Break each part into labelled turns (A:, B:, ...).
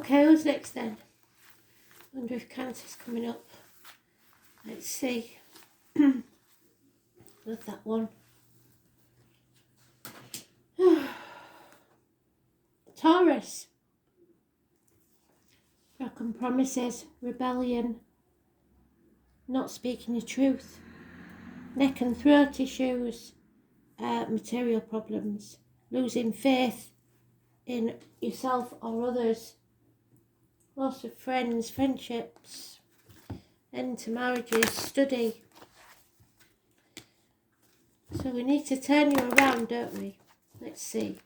A: Okay, who's next then? Wonder if Cancer's coming up. Let's see. Love that one. Taurus. Broken promises, rebellion, not speaking the truth, neck and throat issues, material problems, losing faith in yourself or others, loss of friends, friendships, end to marriages, study. So we need to turn you around, don't we? Let's see.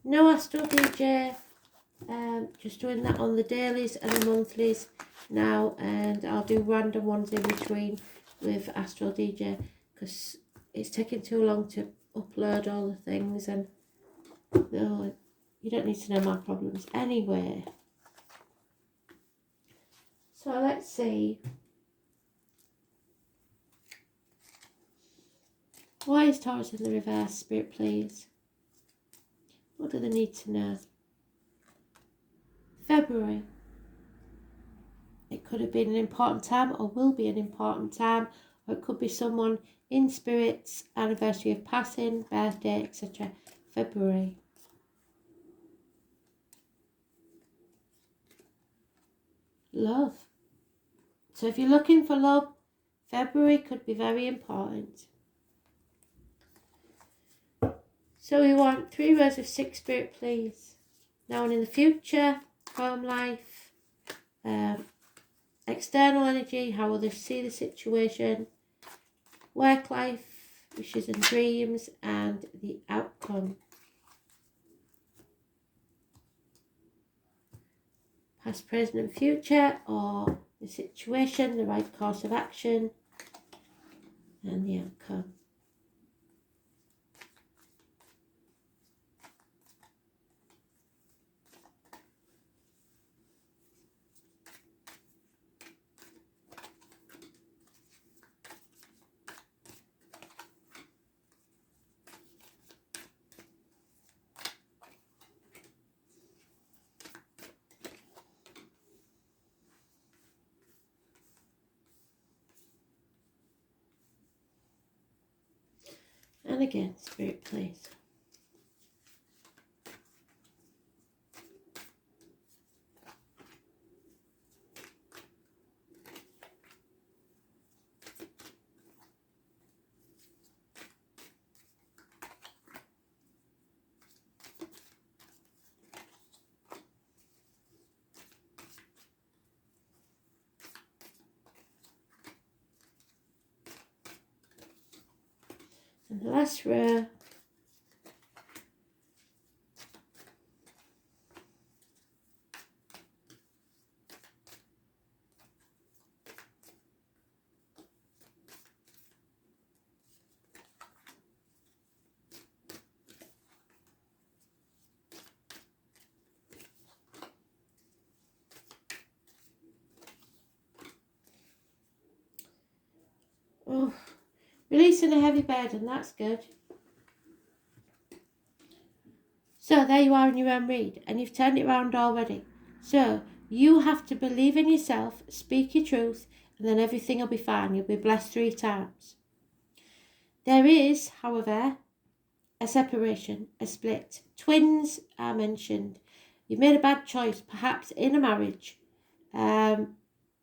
A: No Astrology, just doing that on the dailies and the monthlies now, and I'll do random ones in between with Astrology because it's taking too long to upload all the things, and no, you don't need to know my problems anyway. So let's see. Why is Taurus in the reverse, Spirit, please? What do they need to know? February. It could have been an important time or will be an important time, or it could be someone in Spirit's anniversary of passing, birthday, etc. February. Love. So if you're looking for love, February could be very important. So we want 3 rows of 6, Spirit, please. Now and in the future, home life, external energy, how others see the situation, work life, wishes and dreams, and the outcome. Past, present and future, or the situation, the right course of action, and the outcome. And again, Spirit, please. And the last row. Oh, releasing a heavy burden, that's good. So there you are in your own read, and you've turned it around already. So you have to believe in yourself, speak your truth, and then everything will be fine. You'll be blessed 3 times. There is, however, a separation, a split. Twins are mentioned. You've made a bad choice, perhaps in a marriage. You're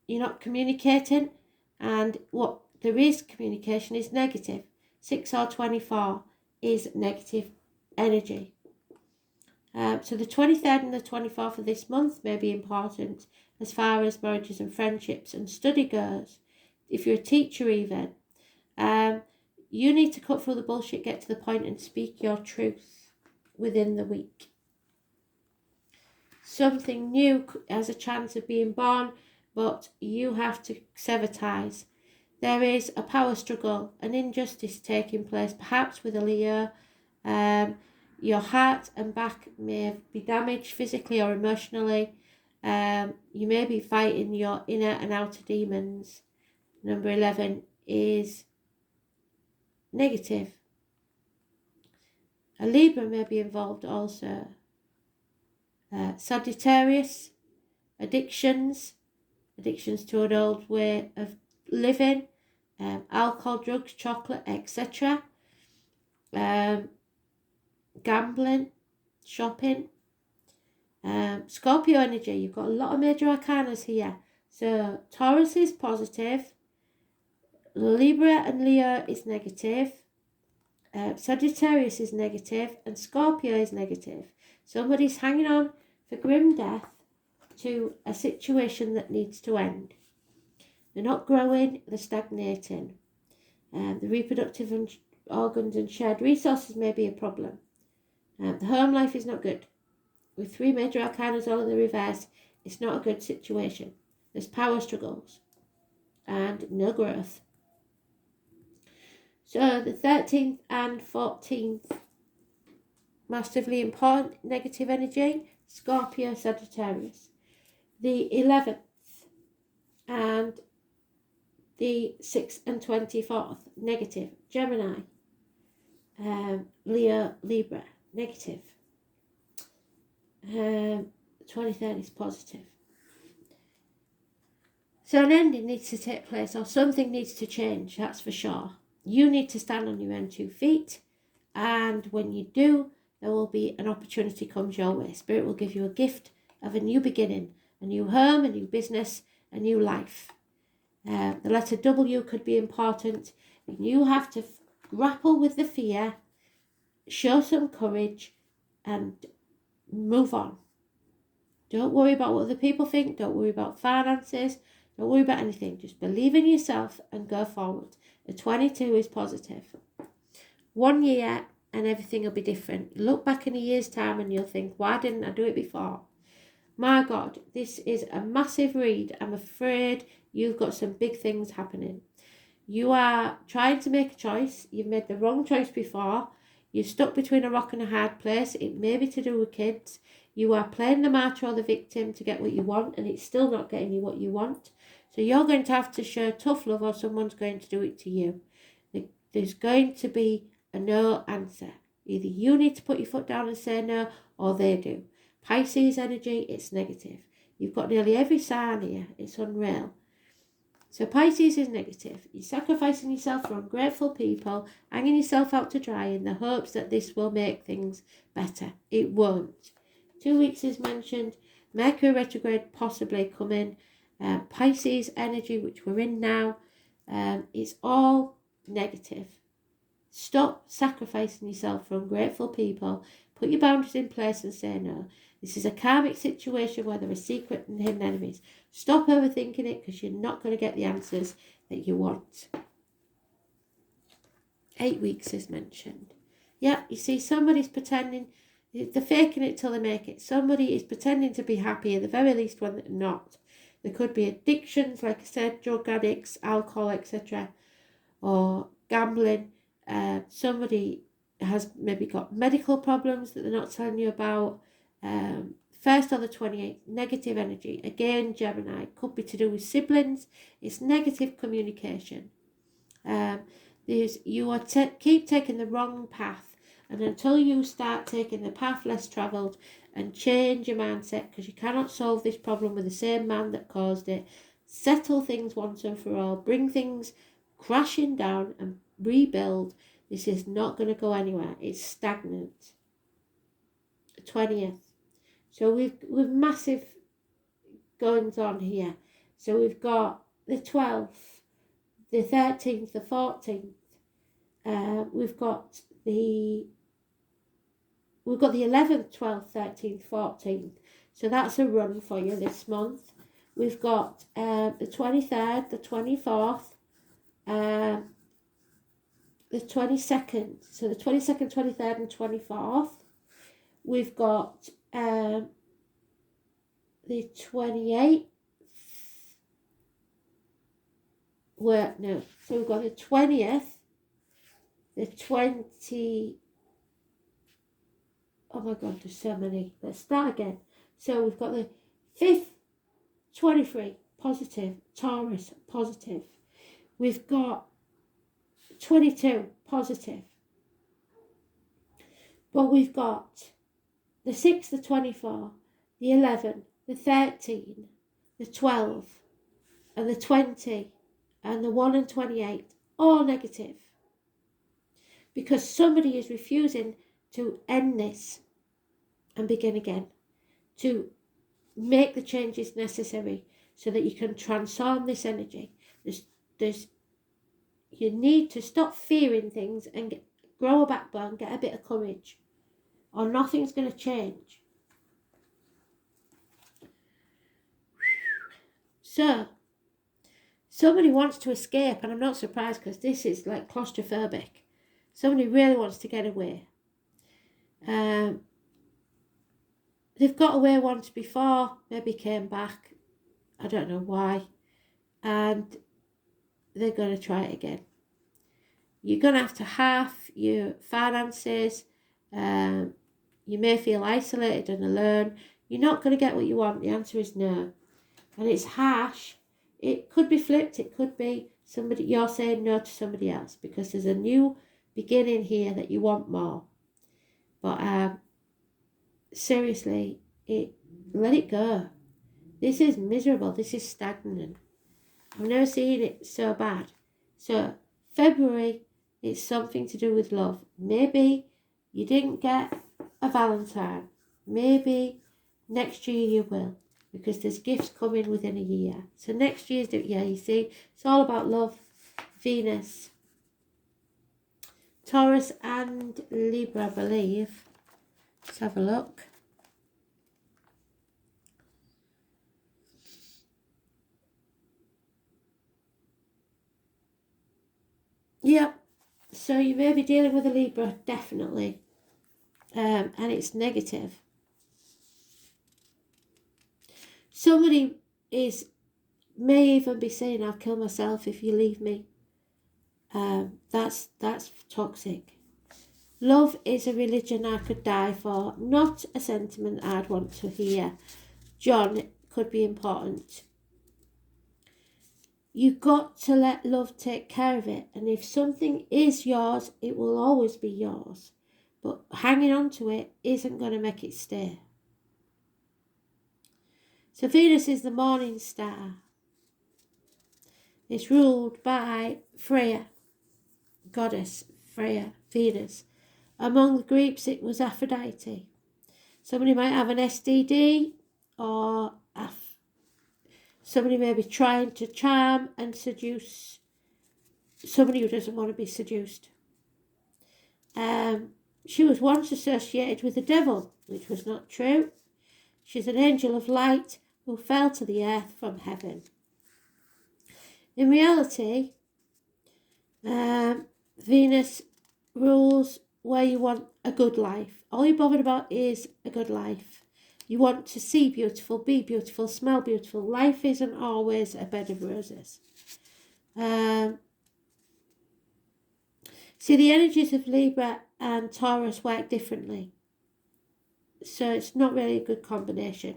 A: not communicating, and what there is communication is negative. 6 or 24 is negative energy. So the 23rd and the 24th of this month may be important as far as marriages and friendships and study goes. If you're a teacher even, you need to cut through the bullshit, get to the point and speak your truth within the week. Something new has a chance of being born, but you have to sever ties. There is a power struggle, an injustice taking place, perhaps with a Leo. Your heart and back may be damaged physically or emotionally. You may be fighting your inner and outer demons. Number 11 is negative. A Libra may be involved also. Sagittarius, addictions to an old way of living, alcohol, drugs, chocolate, etc. Gambling, shopping. Scorpio energy, you've got a lot of major arcanas here. So Taurus is positive, Libra and Leo is negative, Sagittarius is negative, and Scorpio is negative. Somebody's hanging on for grim death to a situation that needs to end. They're not growing, they're stagnating. The reproductive organs and shared resources may be a problem. The home life is not good. With 3 major arcanas all in the reverse, it's not a good situation. There's power struggles and no growth. So the 13th and 14th, massively important negative energy, Scorpio, Sagittarius. The 11th and the 6th and 24th, negative, Gemini, Leo, Libra, negative. 23rd is positive. So an ending needs to take place, or something needs to change, that's for sure. You need to stand on your own 2 feet, and when you do, there will be an opportunity comes your way. Spirit will give you a gift of a new beginning, a new home, a new business, a new life. The letter W could be important. You have to grapple with the fear, show some courage, and move on. Don't worry about what other people think. Don't worry about finances. Don't worry about anything. Just believe in yourself and go forward. The 22 is positive. 1 year and everything will be different. Look back in a year's time and you'll think, why didn't I do it before? My God, this is a massive read. I'm afraid you've got some big things happening. You are trying to make a choice. You've made the wrong choice before. You're stuck between a rock and a hard place. It may be to do with kids. You are playing the martyr or the victim to get what you want, and it's still not getting you what you want. So you're going to have to show tough love, or someone's going to do it to you. There's going to be a no answer. Either you need to put your foot down and say no, or they do. Pisces energy, it's negative. You've got nearly every sign here. It's unreal. So Pisces is negative. You're sacrificing yourself for ungrateful people, hanging yourself out to dry in the hopes that this will make things better. It won't. 2 weeks is mentioned. Mercury retrograde possibly coming. Pisces energy, which we're in now, it's all negative. Stop sacrificing yourself for ungrateful people. Put your boundaries in place and say no. This is a karmic situation where there are secret and hidden enemies. Stop overthinking it, because you're not going to get the answers that you want. 8 weeks is mentioned. Yeah, you see, somebody's pretending. They're faking it till they make it. Somebody is pretending to be happy, at the very least, when they're not. There could be addictions, like I said, drug addicts, alcohol, etc. Or gambling. Somebody has maybe got medical problems that they're not telling you about. First on the 28th, negative energy. Again, Gemini. Could be to do with siblings. It's negative communication. You are keep taking the wrong path. And until you start taking the path less travelled and change your mindset, because you cannot solve this problem with the same man that caused it, settle things once and for all, bring things crashing down and rebuild, this is not going to go anywhere. It's stagnant. 20th. So we've massive goings on here. So we've got the 12th, the 13th, the 14th. We've got the 11th, 12th, 13th, 14th. So that's a run for you this month. We've got the 23rd, the 24th, the 22nd. So the 22nd, 23rd and 24th. We've got the 28th. So we've got the 20th, the 20... Oh my God, there's so many. Let's start again. So we've got the 5th, 23, positive, Taurus, positive. We've got 22, positive. But we've got the 6th, the 24, the 11, the 13, the 12, and the 20, and the 1 and 28, all negative. Because somebody is refusing to end this and begin again, to make the changes necessary so that you can transform this energy. You need to stop fearing things and grow a backbone, get a bit of courage, or nothing's going to change. So, somebody wants to escape, and I'm not surprised because this is like claustrophobic. Somebody really wants to get away. They've got away once before, maybe came back, I don't know why, and they're going to try it again. You're going to have to halve your finances. You may feel isolated and alone. You're not going to get what you want. The answer is no. And it's harsh. It could be flipped. It could be somebody, you're saying no to somebody else because there's a new beginning here that you want more. But seriously, let it go. This is miserable. This is stagnant. I've never seen it so bad. So February, it's something to do with love. Maybe you didn't get a Valentine. Maybe next year you will, because there's gifts coming within a year. So next year's, you see, it's all about love. Venus, Taurus and Libra, I believe. Let's have a look. Yep. So you may be dealing with a Libra, definitely. And it's negative. Somebody may even be saying, I'll kill myself if you leave me. That's toxic. Love is a religion I could die for, not a sentiment I'd want to hear. John could be important. You've got to let love take care of it. And if something is yours, it will always be yours. But hanging on to it isn't going to make it stay. So Venus is the morning star. It's ruled by Freya, goddess Freya, Venus. Among the Greeks, it was Aphrodite. Somebody might have an STD, or somebody may be trying to charm and seduce somebody who doesn't want to be seduced. She was once associated with the devil, which was not true. She's an angel of light who fell to the earth from heaven. In reality, Venus rules where you want a good life. All you're bothered about is a good life. You want to see beautiful, be beautiful, smell beautiful. Life isn't always a bed of roses. See, the energies of Libra and Taurus work differently. So it's not really a good combination.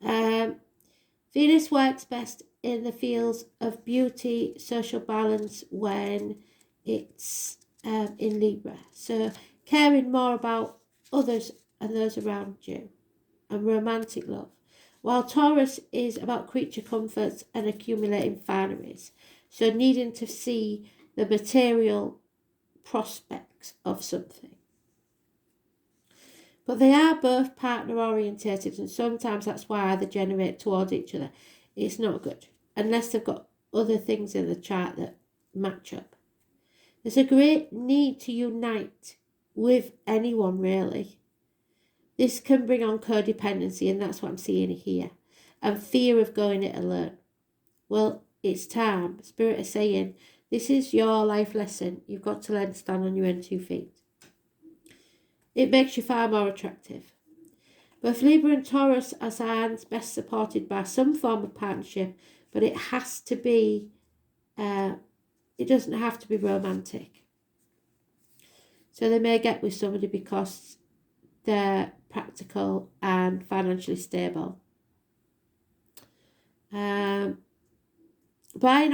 A: Venus works best in the fields of beauty, social balance when it's in Libra. So caring more about others and those around you, and romantic love. While Taurus is about creature comforts and accumulating fineries. So needing to see the material prospects of something. But they are both partner orientated, and sometimes that's why they generate towards each other. It's not good unless they've got other things in the chart that match up. There's a great need to unite with anyone, really. This can bring on codependency, and that's what I'm seeing here, and fear of going it alone. Well, it's time. Spirit is saying, this is your life lesson. You've got to learn to stand on your own 2 feet. It makes you far more attractive. Both Libra and Taurus are signs best supported by some form of partnership, but it has to be, it doesn't have to be romantic. So they may get with somebody because they're practical and financially stable. Buying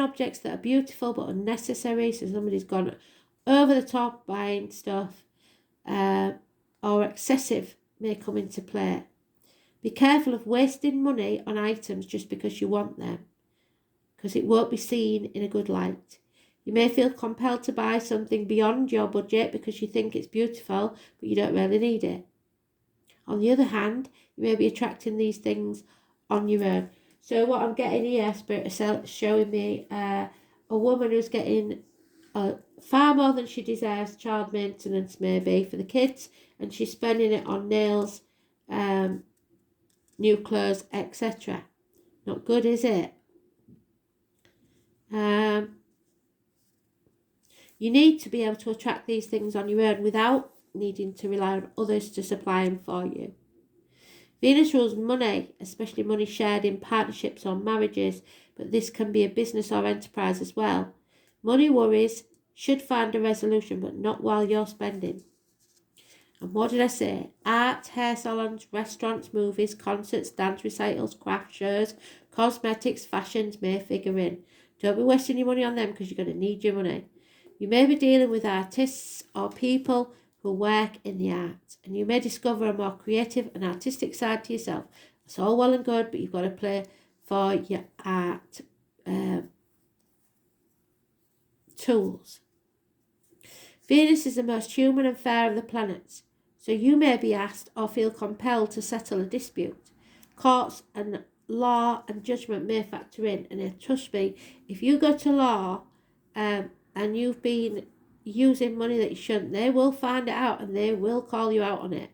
A: objects that are beautiful but unnecessary, so somebody's gone over the top buying stuff, or excessive may come into play. Be careful of wasting money on items just because you want them, because it won't be seen in a good light. You may feel compelled to buy something beyond your budget because you think it's beautiful, but you don't really need it. On the other hand, you may be attracting these things on your own. So what I'm getting here, Spirit is showing me a woman who's getting far more than she deserves, child maintenance maybe for the kids, and she's spending it on nails, new clothes, etc. Not good, is it? You need to be able to attract these things on your own without needing to rely on others to supply them for you. Venus rules money, especially money shared in partnerships or marriages, but this can be a business or enterprise as well. Money worries should find a resolution, but not while you're spending. And what did I say? Art, hair salons, restaurants, movies, concerts, dance recitals, craft shows, cosmetics, fashions may figure in. Don't be wasting your money on them because you're going to need your money. You may be dealing with artists or people who work in the arts, and you may discover a more creative and artistic side to yourself. It's all well and good, but you've got to play for your art tools. Venus is the most human and fair of the planets, so you may be asked or feel compelled to settle a dispute. Courts and law and judgment may factor in, and trust me, if you go to law and you've been using money that you shouldn't, they will find it out and they will call you out on it.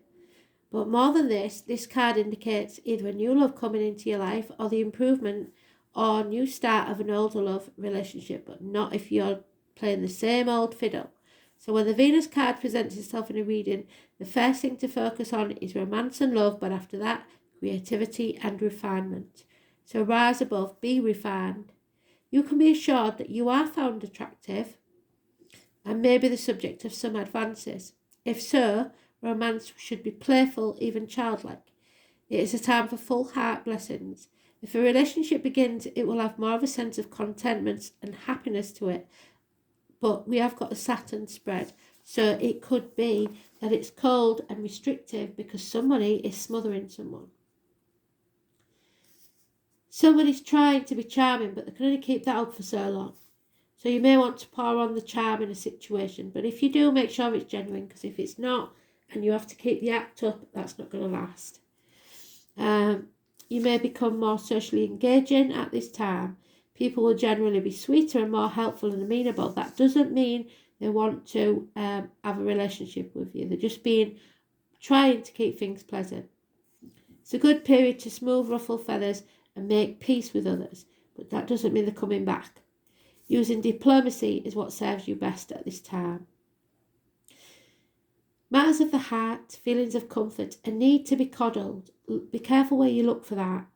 A: But more than this card indicates either a new love coming into your life or the improvement or new start of an older love relationship, but not if you're playing the same old fiddle. So when the Venus card presents itself in a reading, the first thing to focus on is romance and love, but after that, creativity and refinement. So rise above, be refined. You can be assured that you are found attractive and may be the subject of some advances. If so, romance should be playful, even childlike. It is a time for full heart blessings. If a relationship begins, it will have more of a sense of contentment and happiness to it. But we have got a Saturn spread, so it could be that it's cold and restrictive because somebody is smothering someone. Somebody's trying to be charming, but they can only keep that up for so long. So you may want to pour on the charm in a situation, but if you do, make sure it's genuine, because if it's not and you have to keep the act up, that's not going to last. You may become more socially engaging at this time. People will generally be sweeter and more helpful and amenable. That doesn't mean they want to have a relationship with you. They're just trying to keep things pleasant. It's a good period to smooth ruffle feathers and make peace with others, but that doesn't mean they're coming back. Using diplomacy is what serves you best at this time. Matters of the heart, feelings of comfort, a need to be coddled. Be careful where you look for that.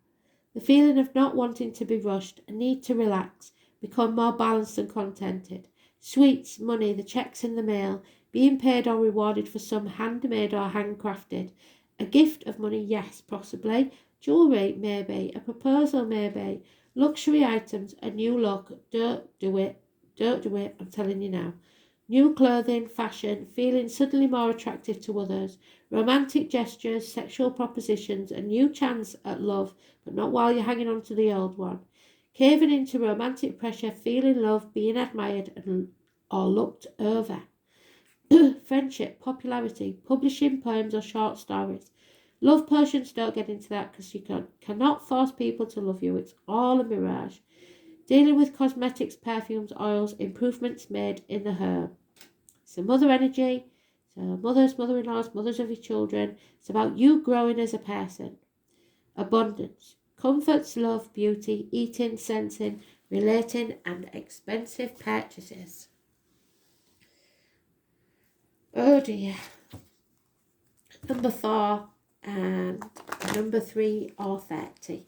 A: The feeling of not wanting to be rushed, a need to relax, become more balanced and contented. Sweets, money, the checks in the mail, being paid or rewarded for some handmade or handcrafted. A gift of money, yes, possibly. Jewellery, maybe. A proposal, maybe. Luxury items, a new look. Don't do it. Don't do it, I'm telling you now. New clothing, fashion, feeling suddenly more attractive to others, romantic gestures, sexual propositions, a new chance at love, but not while you're hanging on to the old one. Caving into romantic pressure, feeling love, being admired or looked over. Friendship, popularity, publishing poems or short stories. Love potions, don't get into that because you cannot force people to love you. It's all a mirage. Dealing with cosmetics, perfumes, oils, improvements made in the home. So mother energy, so mothers, mother-in-laws, mothers of your children. It's about you growing as a person. Abundance, comforts, love, beauty, eating, sensing, relating, and expensive purchases. Oh dear. Number 4 and number 3 or 30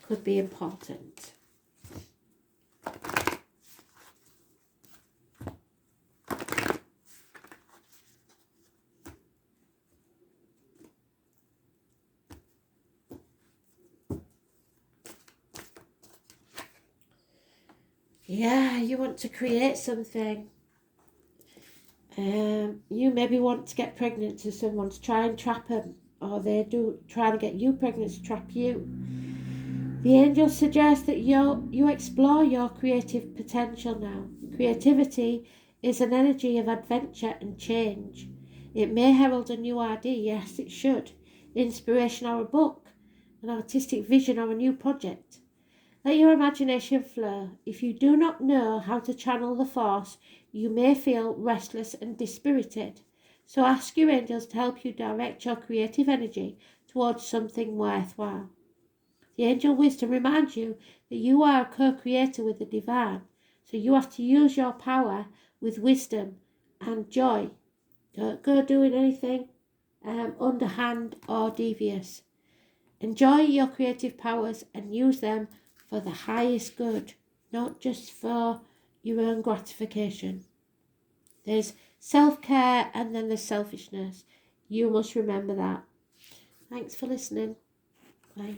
A: could be important. Yeah, you want to create something. You maybe want to get pregnant to someone to try and trap them. or they do try to get you pregnant to trap you. The angels suggest that you explore your creative potential now. Creativity is an energy of adventure and change. It may herald a new idea, yes, it should. Inspiration or a book, an artistic vision or a new project. Let your imagination flow. If you do not know how to channel the force, you may feel restless and dispirited. So ask your angels to help you direct your creative energy towards something worthwhile. The angel wisdom reminds you that you are a co-creator with the divine, so you have to use your power with wisdom and joy. Don't go doing anything underhand or devious. Enjoy your creative powers and use them for the highest good, not just for your own gratification. There's self-care and then there's selfishness. You must remember that. Thanks for listening. Bye.